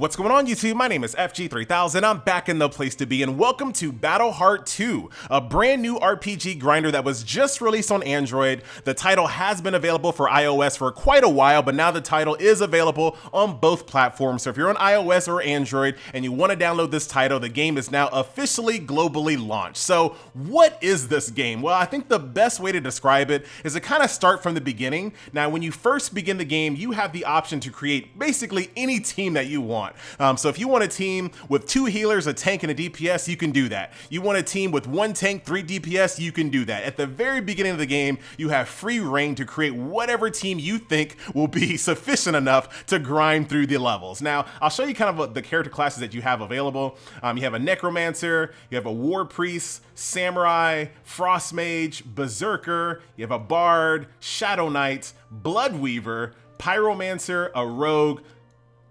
What's going on, YouTube? My name is FG3000. I'm back in the place to be, and welcome to Battleheart 2, a brand new RPG grinder that was just released on Android. The title has been available for iOS for quite a while, but now the title is available on both platforms. So if you're on iOS or Android and you want to download this title, the game is now officially globally launched. So what is this game? Well, I think the best way to describe it is to kind of start from the beginning. Now, when you first begin the game, you have the option to create basically any team that you want. So if you want a team with 2 healers, a tank, and a DPS, you can do that. You want a team with 1 tank, 3 DPS, you can do that. At the very beginning of the game, you have free reign to create whatever team you think will be sufficient enough to grind through the levels. Now, I'll show you kind of the character classes that you have available. You have a necromancer, you have a war priest, samurai, frost mage, berserker, you have a bard, shadow knight, blood weaver, pyromancer, a rogue,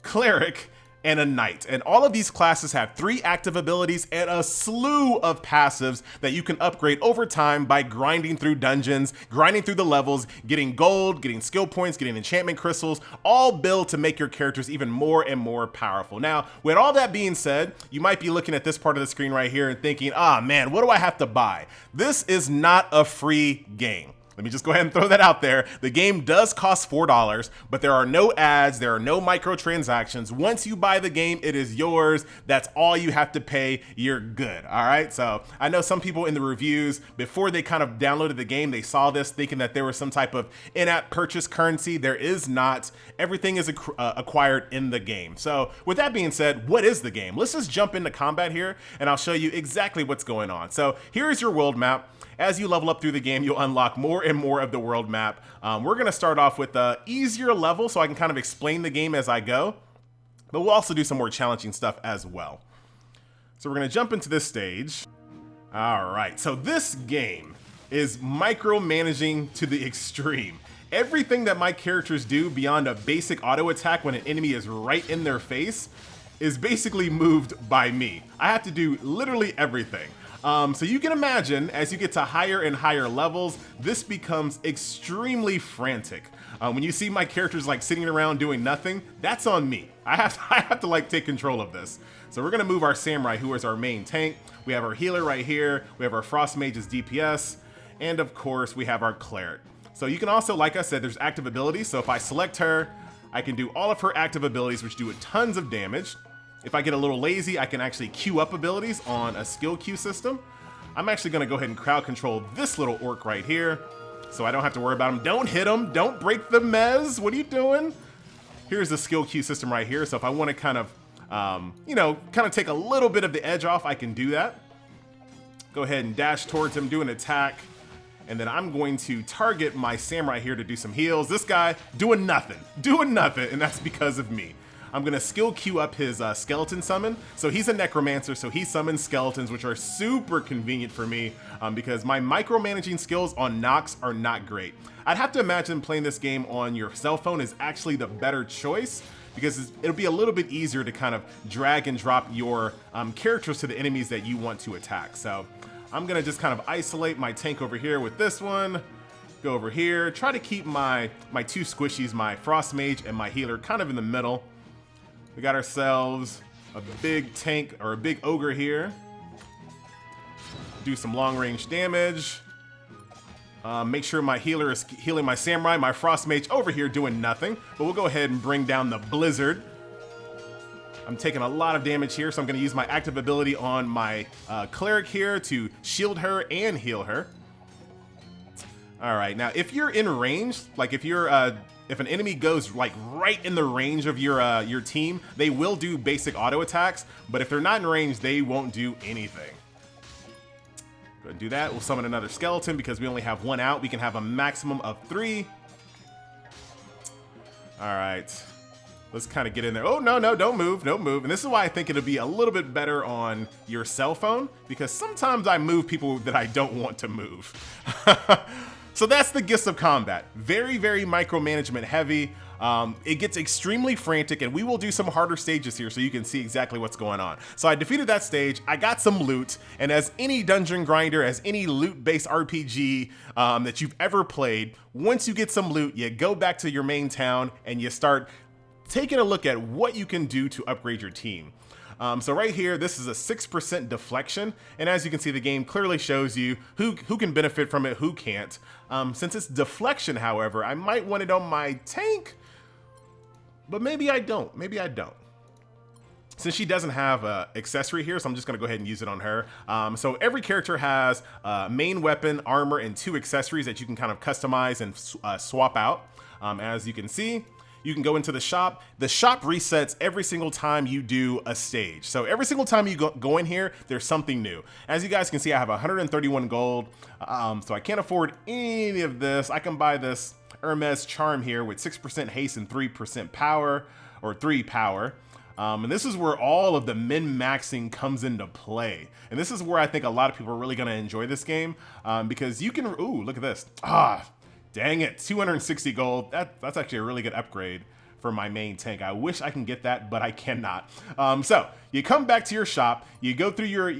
cleric, and a knight. And all of these classes have 3 active abilities and a slew of passives that you can upgrade over time by grinding through dungeons, grinding through the levels, getting gold, getting skill points, getting enchantment crystals, all built to make your characters even more and more powerful. Now, with all that being said, you might be looking at this part of the screen right here and thinking, ah man, what do I have to buy? This is not a free game. Let me just go ahead and throw that out there. The game does cost $4, but there are no ads, there are no microtransactions. Once you buy the game, it is yours. That's all you have to pay. You're good, all right? So I know some people in the reviews, before they kind of downloaded the game, they saw this thinking that there was some type of in-app purchase currency. There is not. Everything is acquired in the game. So with that being said, what is the game? Let's just jump into combat here, and I'll show you exactly what's going on. So here is your world map. As you level up through the game, you'll unlock more and more of the world map. We're going to start off with the easier level so I can kind of explain the game as I go, but we'll also do some more challenging stuff as well. So we're going to jump into this stage. All right, so this game is micromanaging to the extreme. Everything that my characters do beyond a basic auto attack when an enemy is right in their face is basically moved by me. I have to do literally everything. So you can imagine, as you get to higher and higher levels, this becomes extremely frantic. When you see my characters like sitting around doing nothing, that's on me. I have to like take control of this. So we're gonna move our samurai, who is our main tank. We have our healer right here. We have our frost mage as DPS. And of course, we have our cleric. So you can also, like I said, there's active abilities. So if I select her, I can do all of her active abilities, which do tons of damage. If I get a little lazy, I can actually queue up abilities on a skill queue system. I'm actually gonna go ahead and crowd control this little orc right here, so I don't have to worry about him. Don't hit him, don't break the mez, what are you doing? Here's the skill queue system right here, so if I wanna kind of, kind of take a little bit of the edge off, I can do that. Go ahead and dash towards him, do an attack, and then I'm going to target my samurai here to do some heals. This guy doing nothing, and that's because of me. I'm gonna skill queue up his skeleton summon. So he's a necromancer, so he summons skeletons, which are super convenient for me because my micromanaging skills on Nox are not great. I'd have to imagine playing this game on your cell phone is actually the better choice because it'll be a little bit easier to kind of drag and drop your characters to the enemies that you want to attack. So I'm gonna just kind of isolate my tank over here with this one. Go over here, try to keep my 2 squishies, my frost mage and my healer, kind of in the middle. We got ourselves a big tank or a big ogre here. Do some long range damage. Make sure my healer is healing my samurai. My frost mage over here doing nothing, but we'll go ahead and bring down the blizzard. I'm taking a lot of damage here, so I'm gonna use my active ability on my cleric here to shield her and heal her. All right, now if you're in range, like if an enemy goes like right in the range of your team, they will do basic auto attacks, but if they're not in range, they won't do anything. Go ahead and do that. We'll summon another skeleton because we only have 1 out. We can have a maximum of 3. All right, let's kind of get in there. Oh, no, don't move, don't move. And this is why I think it'll be a little bit better on your cell phone because sometimes I move people that I don't want to move. So that's the gist of combat. Very, very micromanagement heavy. It gets extremely frantic, and we will do some harder stages here so you can see exactly what's going on. So I defeated that stage, I got some loot, and as any dungeon grinder, as any loot-based RPG that you've ever played, once you get some loot, you go back to your main town and you start taking a look at what you can do to upgrade your team. So right here, this is a 6% deflection, and as you can see, the game clearly shows you who can benefit from it, who can't. Since it's deflection, however, I might want it on my tank, but maybe I don't. Maybe I don't. Since she doesn't have an accessory here, so I'm just going to go ahead and use it on her. So every character has main weapon, armor, and 2 accessories that you can kind of customize and swap out. As you can see, you can go into the shop. The shop resets every single time you do a stage. So every single time you go in here, there's something new. As you guys can see, I have 131 gold, so I can't afford any of this. I can buy this Hermes charm here with 6% haste and 3% power, or 3 power. And this is where all of the min-maxing comes into play. And this is where I think a lot of people are really going to enjoy this game, because you can, ooh, look at this. Dang it, 260 gold. That's actually a really good upgrade for my main tank. I wish I can get that, but I cannot. So you come back to your shop, you go through your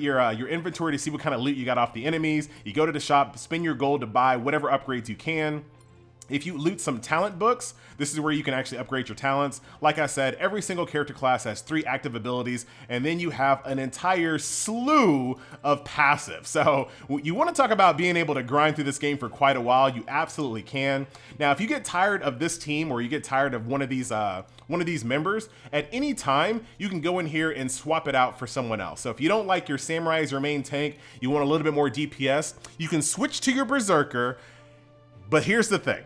inventory to see what kind of loot you got off the enemies. You go to the shop, spend your gold to buy whatever upgrades you can. If you loot some talent books, this is where you can actually upgrade your talents. Like I said, every single character class has 3 active abilities, and then you have an entire slew of passive. So you want to talk about being able to grind through this game for quite a while, you absolutely can. Now, if you get tired of this team, or you get tired of one of these members, at any time, you can go in here and swap it out for someone else. So if you don't like your samurai as your main tank, you want a little bit more DPS, you can switch to your berserker. But here's the thing.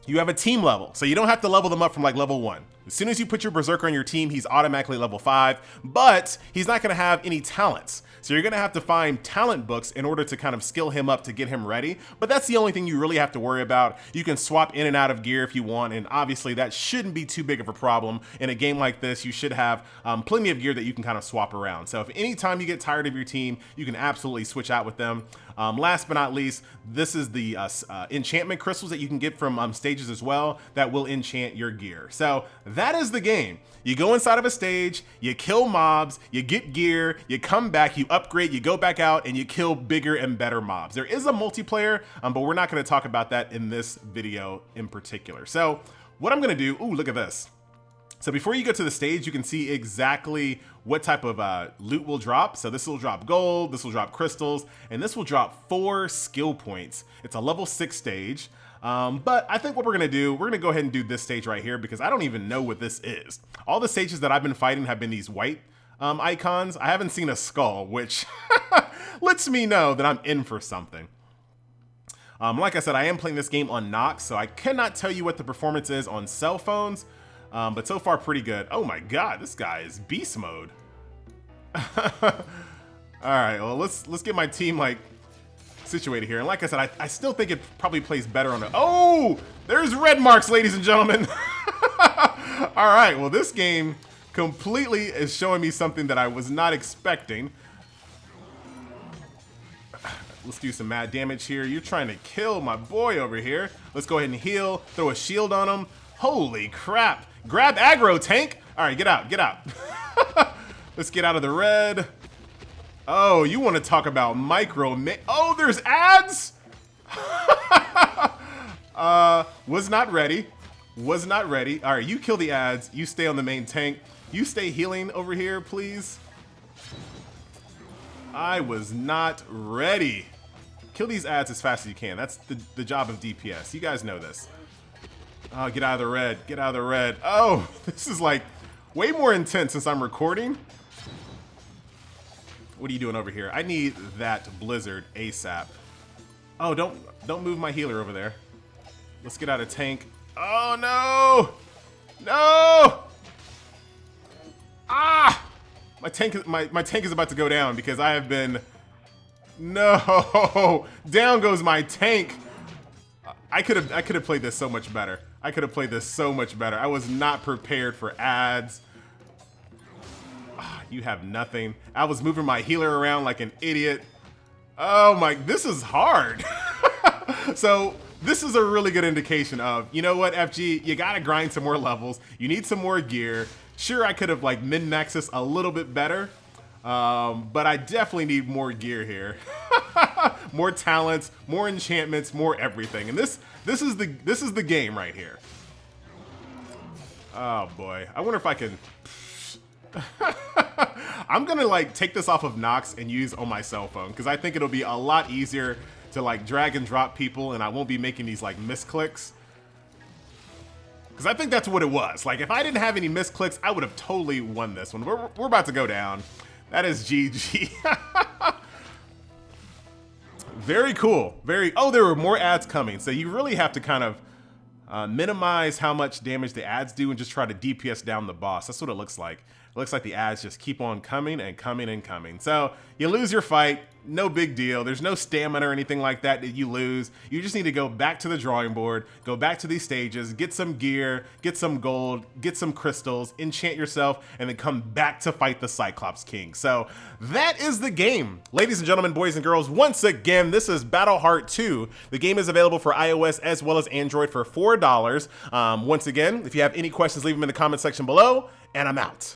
You have a team level, so you don't have to level them up from like level 1. As soon as you put your berserker on your team, he's automatically level 5, but he's not gonna have any talents. So you're gonna have to find talent books in order to kind of skill him up to get him ready. But that's the only thing you really have to worry about. You can swap in and out of gear if you want, and obviously that shouldn't be too big of a problem. In a game like this, you should have plenty of gear that you can kind of swap around. So if any time you get tired of your team, you can absolutely switch out with them. Last but not least, this is the enchantment crystals that you can get from stages as well that will enchant your gear. So that is the game. You go inside of a stage, you kill mobs, you get gear, you come back, you upgrade, you go back out, and you kill bigger and better mobs. There is a multiplayer, but we're not going to talk about that in this video in particular. So what I'm going to do, ooh, look at this. So before you go to the stage, you can see exactly what type of loot will drop. So this will drop gold, this will drop crystals, and this will drop 4 skill points. It's a level 6 stage. But I think what we're gonna do, we're gonna go ahead and do this stage right here because I don't even know what this is. All the stages that I've been fighting have been these white icons. I haven't seen a skull, which lets me know that I'm in for something. Like I said, I am playing this game on Nox, so I cannot tell you what the performance is on cell phones. But so far pretty good. Oh my god, this guy is beast mode. All right, well let's get my team like situated here. And like I said, I still think it probably plays better on a, oh, there's red marks, ladies and gentlemen. All right, well this game completely is showing me something that I was not expecting. Let's do some mad damage here. You're trying to kill my boy over here. Let's go ahead and heal, throw a shield on him. Holy crap. Grab aggro, tank. All right, get out, get out. Let's get out of the red. Oh, you want to talk about oh, there's ads? Was not ready. Was not ready. All right, you kill the ads. You stay on the main tank. You stay healing over here, please. I was not ready. Kill these ads as fast as you can. That's the job of DPS. You guys know this. Oh, get out of the red. Get out of the red. Oh, this is like way more intense since I'm recording. What are you doing over here? I need that blizzard ASAP. Oh, don't move my healer over there. Let's get out of tank. Oh no! No! Ah! My tank is about to go down because I have been, no! Down goes my tank. I could have played this so much better. I could have played this so much better. I was not prepared for ads. You have nothing. I was moving my healer around like an idiot. Oh my, this is hard. So this is a really good indication of, you know what, FG, you gotta grind some more levels. You need some more gear. Sure, I could have like min-maxed this a little bit better, but I definitely need more gear here. More talents, more enchantments, more everything. And this is the game right here. Oh boy, I wonder if I can. I'm gonna like take this off of Nox and use on my cell phone because I think it'll be a lot easier to like drag and drop people and I won't be making these like misclicks. Because I think that's what it was. Like if I didn't have any misclicks, I would have totally won this one. We're about to go down. That is GG. Very cool. Oh, there were more ads coming. So you really have to kind of minimize how much damage the ads do and just try to DPS down the boss. That's what it looks like. It looks like the ads just keep on coming and coming and coming. So you lose your fight, no big deal. There's no stamina or anything like that that you lose. You just need to go back to the drawing board, go back to these stages, get some gear, get some gold, get some crystals, enchant yourself, and then come back to fight the Cyclops King. So that is the game. Ladies and gentlemen, boys and girls, once again, this is Battleheart 2. The game is available for iOS as well as Android for $4. Once again, if you have any questions, leave them in the comment section below, and I'm out.